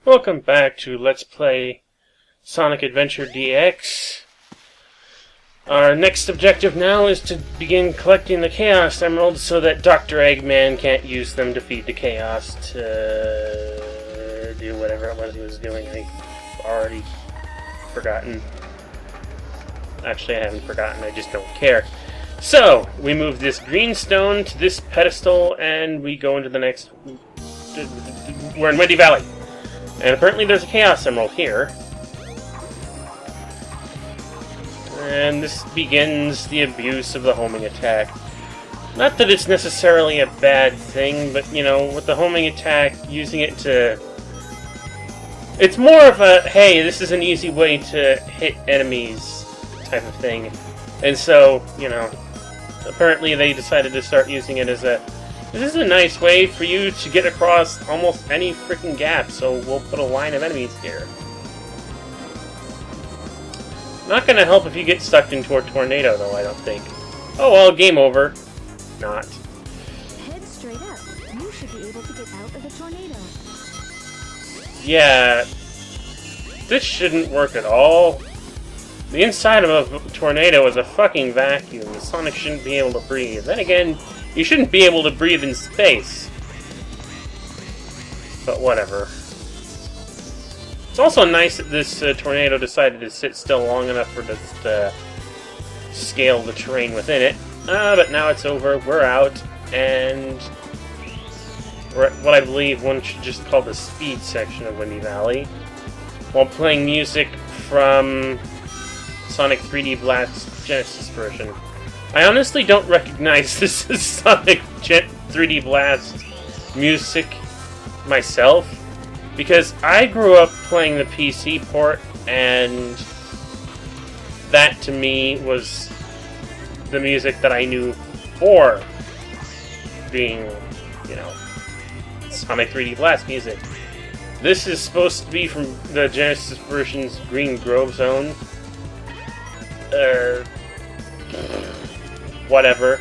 Welcome back to Let's Play Sonic Adventure DX. Our next objective now is to begin collecting the Chaos Emeralds so that Dr. Eggman can't use them to feed the Chaos to do whatever it was he was doing. I've already forgotten. Actually, I haven't forgotten, I just don't care. So, we move this green stone to this pedestal and we go into the next... We're in Windy Valley. And apparently there's a Chaos Emerald here. And this begins the abuse of the homing attack. Not that it's necessarily a bad thing, but, you know, with the homing attack, using it to... It's more of a, hey, this is an easy way to hit enemies type of thing. And so, you know, apparently they decided to start using it as a... This is a nice way for you to get across almost any freaking gap, so we'll put a line of enemies here. Not gonna help if you get sucked into a tornado, though, I don't think. Oh well, game over. Not. Head straight up. You should be able to get out of the tornado. Yeah. This shouldn't work at all. The inside of a tornado is a fucking vacuum. Sonic shouldn't be able to breathe. Then again, you shouldn't be able to breathe in space. But whatever. It's also nice that this tornado decided to sit still long enough for us to scale the terrain within it. But now it's over, we're out, and we're at what I believe one should just call the speed section of Windy Valley, while playing music from Sonic 3D Blast Genesis version. I honestly don't recognize this as Sonic 3D Blast music myself, because I grew up playing the PC port, and that to me was the music that I knew for being, you know, Sonic 3D Blast music. This is supposed to be from the Genesis version's Green Grove Zone. Whatever.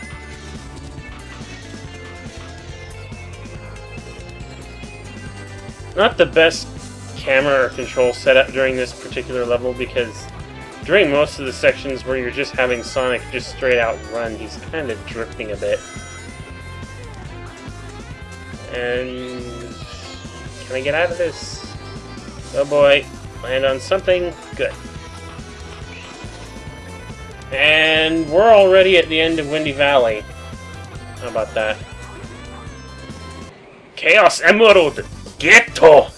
Not the best camera or control setup during this particular level, because during most of the sections where you're just having Sonic just straight out run, he's kind of drifting a bit. And can I get out of this? Oh boy, land on something. Good. And we're already at the end of Windy Valley. How about that? Chaos Emerald! Ghetto!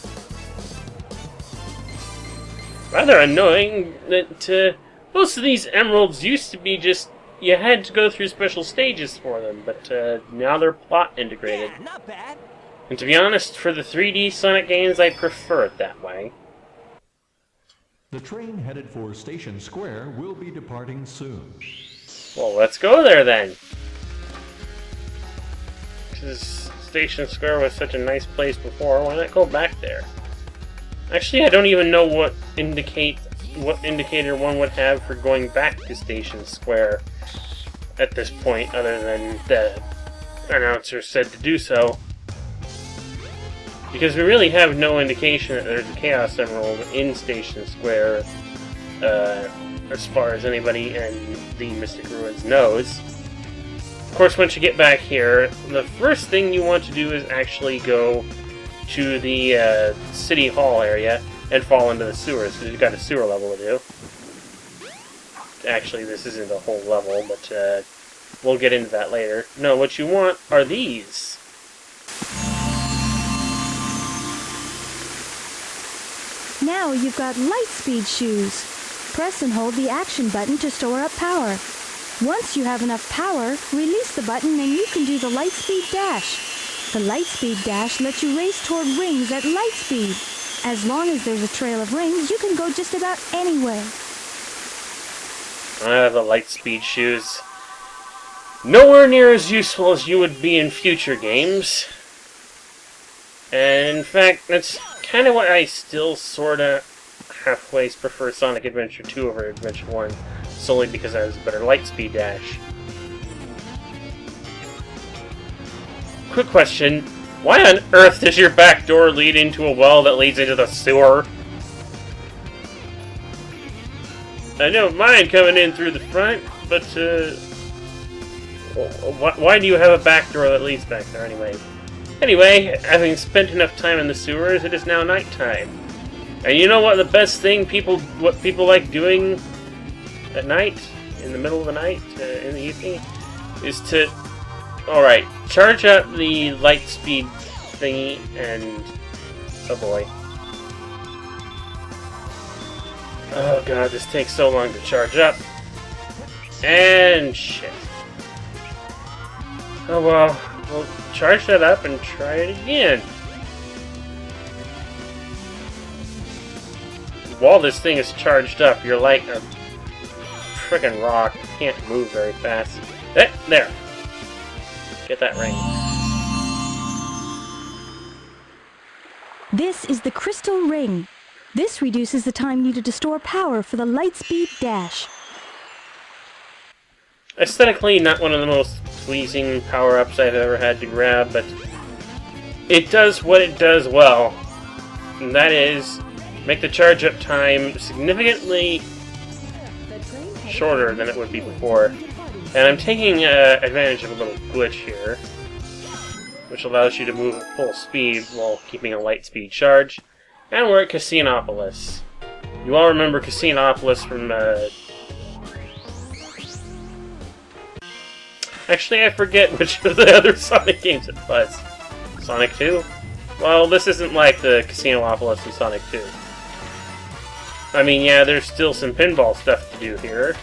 Rather annoying that most of these emeralds used to be just... You had to go through special stages for them, but now they're plot integrated. Yeah, not bad. And to be honest, for the 3D Sonic games, I prefer it that way. The train headed for Station Square will be departing soon. Well, let's go there then. Because Station Square was such a nice place before, why not go back there? Actually, I don't even know what indicator one would have for going back to Station Square at this point, other than the announcer said to do so. Because we really have no indication that there's a Chaos Emerald in Station Square, as far as anybody in the Mystic Ruins knows. Of course, once you get back here, the first thing you want to do is actually go to the City Hall area and fall into the sewers, because you've got a sewer level to do. Actually, this isn't a whole level, but we'll get into that later. No, what you want are these. Now you've got light speed shoes. Press and hold the action button to store up power. Once you have enough power, release the button and you can do the light speed dash. The light speed dash lets you race toward rings at light speed. As long as there's a trail of rings, you can go just about anywhere. The light speed shoes. Nowhere near as useful as you would be in future games. And in fact, that's kind of why I still sorta halfway prefer Sonic Adventure 2 over Adventure 1, solely because I was a better light speed dash. Quick question, Why on earth does your back door lead into a well that leads into the sewer? I don't mind coming in through the front, but, why do you have a back door that leads back there anyway? Anyway, having spent enough time in the sewers, it is now nighttime. And you know what the best thing people like doing at night, in the middle of the night, in the evening, is to, alright, charge up the light speed thingy, and, oh boy. Oh god, this takes so long to charge up. And shit. Oh well, we'll charge that up and try it again. While this thing is charged up, you're like a frickin' rock. You can't move very fast. There! Get that ring. This is the crystal ring. This reduces the time needed to store power for the Lightspeed Dash. Aesthetically, not one of the most pleasing power-ups I've ever had to grab, but it does what it does well. And that is, make the charge-up time significantly shorter than it would be before. And I'm taking advantage of a little glitch here, which allows you to move at full speed while keeping a light speed charge. And we're at Casinopolis. You all remember Casinopolis from, Actually, I forget which of the other Sonic games it was. Sonic 2? Well, this isn't like the Casinopolis in Sonic 2. I mean, yeah, there's still some pinball stuff to do here.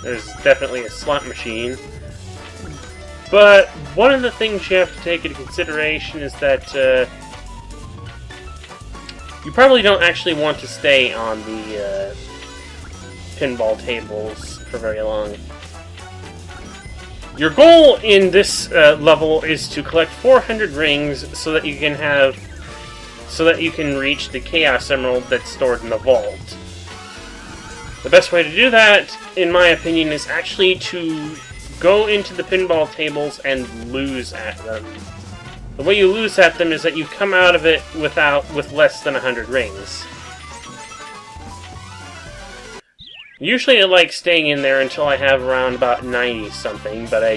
There's definitely a slot machine. But one of the things you have to take into consideration is that, you probably don't actually want to stay on the pinball tables for very long. Your goal in this level is to collect 400 rings so that you can reach the Chaos Emerald that's stored in the vault. The best way to do that, in my opinion, is actually to go into the pinball tables and lose at them. The way you lose at them is that you come out of it with less than 100 rings. Usually I like staying in there until I have around about 90 something, but I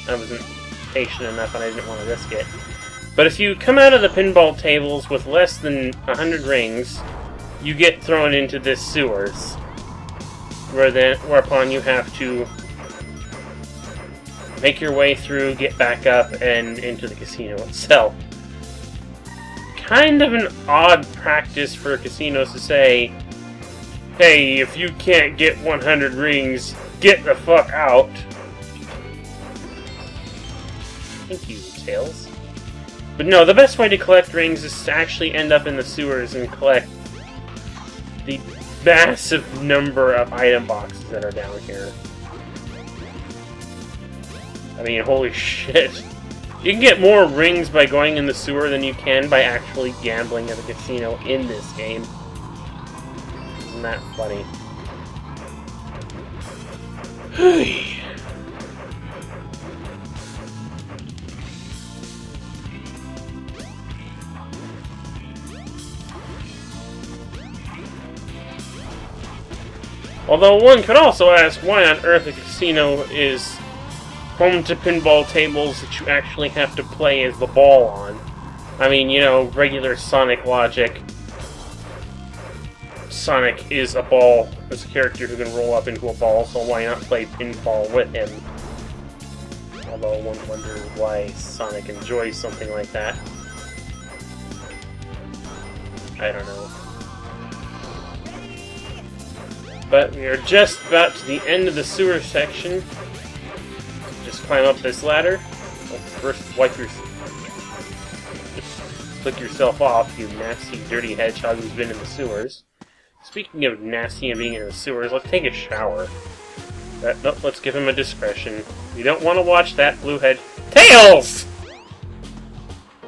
wasn't patient enough and I didn't want to risk it. But if you come out of the pinball tables with less than 100 rings, you get thrown into this sewers, whereupon you have to make your way through, get back up, and into the casino itself. Kind of an odd practice for casinos to say, hey, if you can't get 100 rings, get the fuck out. Thank you, Tails. But no, the best way to collect rings is to actually end up in the sewers and collect the massive number of item boxes that are down here. I mean, holy shit. You can get more rings by going in the sewer than you can by actually gambling at the casino in this game. Isn't that funny? Although one could also ask why on earth a casino is home to pinball tables that you actually have to play as the ball on. I mean, you know, regular Sonic logic. Sonic is a ball, as a character who can roll up into a ball, so why not play pinball with him? Although one wonders why Sonic enjoys something like that. I don't know. But we are just about to the end of the sewer section. Just climb up this ladder. Well, first, flick yourself off, you nasty, dirty hedgehog who's been in the sewers. Speaking of nasty and being in the sewers, let's take a shower. Nope, let's give him a discretion. You don't want to watch that blue head. Tails!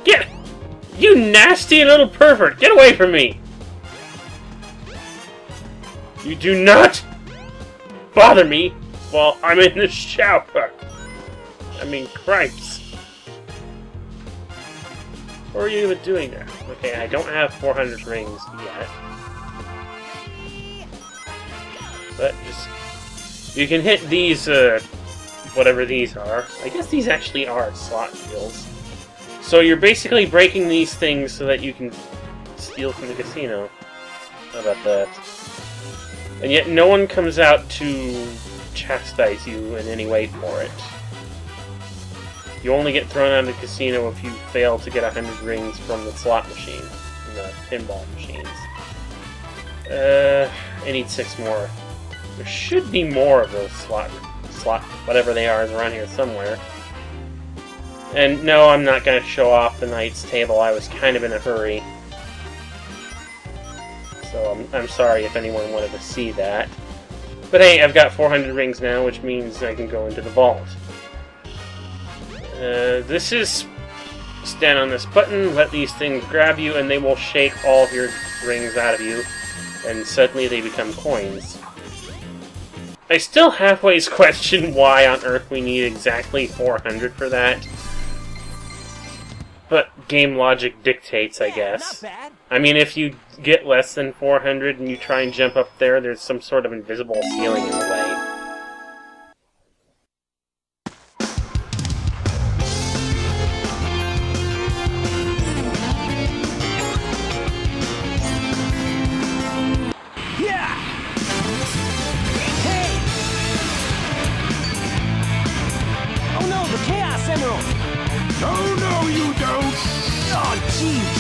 Get! You nasty little pervert! Get away from me! You do not bother me while I'm in the shower. I mean, cripes. What are you even doing there? Okay, I don't have 400 rings yet. But just... You can hit these, whatever these are. I guess these actually are slot wheels. So you're basically breaking these things so that you can steal from the casino. How about that? And yet no one comes out to chastise you in any way for it. You only get thrown out of the casino if you fail to get 100 rings from the slot machine, from the pinball machines. I need 6 more. There should be more of those slot, whatever they are, is around here somewhere. And no, I'm not going to show off the Knight's Table. I was kind of in a hurry. So I'm sorry if anyone wanted to see that. But hey, I've got 400 rings now, which means I can go into the vault. This is... Stand on this button, let these things grab you, and they will shake all of your rings out of you. And suddenly they become coins. I still halfway question why on earth we need exactly 400 for that. But game logic dictates, I guess. Not bad. I mean, if you get less than 400 and you try and jump up there, there's some sort of invisible ceiling in the way. Yeah! Hey! Oh no, the Chaos Emerald! Oh, no, you don't! Oh, jeez!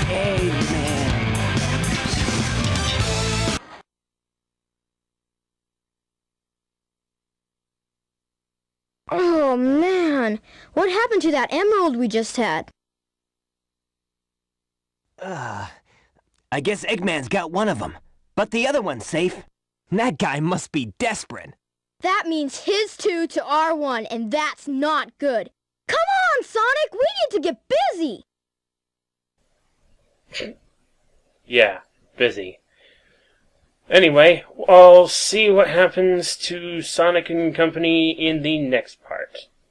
Hey, man. Oh man, what happened to that emerald we just had? I guess Eggman's got one of them, but the other one's safe. That guy must be desperate. That means his 2 to our 1, and that's not good. Come on, Sonic, we need to get busy! Yeah, busy. Anyway, I'll see what happens to Sonic and Company in the next part.